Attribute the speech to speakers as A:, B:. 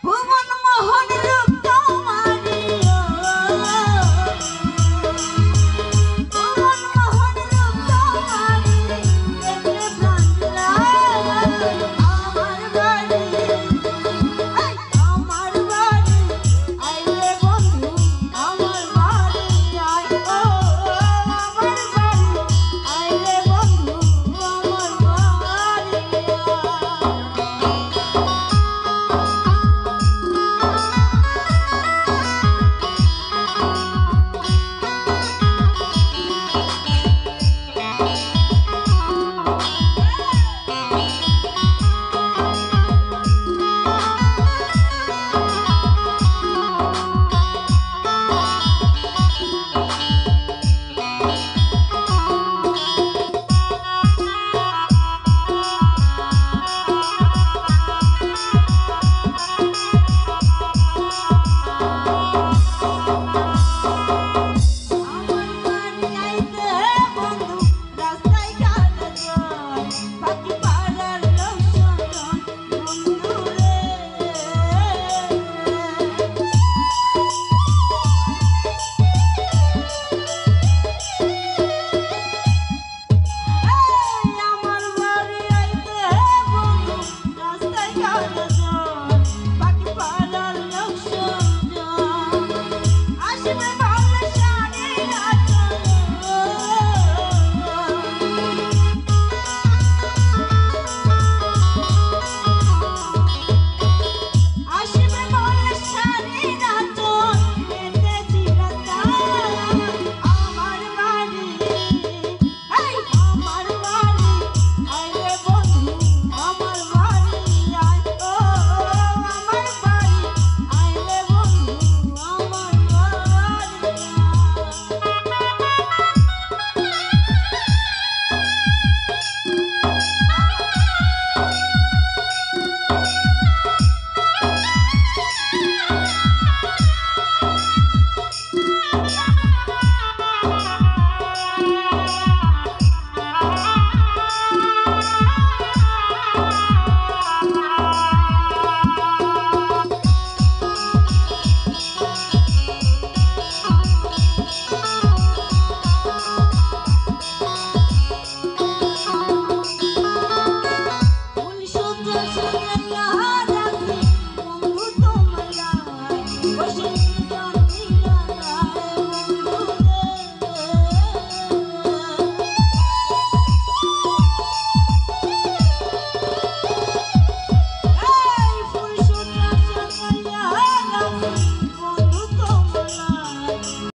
A: ভুবন মোহন রূপ তোমারি ভুবন মোহন রূপ তোমারি দেখলে প্রাণ জুড়ায় আমার বাড়ি আইলে বন্ধু আমার বাড়ি আয় ও আমার বাড়ি আইলে বন্ধু আমার বাড়ি আমার বাড়ি আইতে বন্ধু রাস্তায় কাটা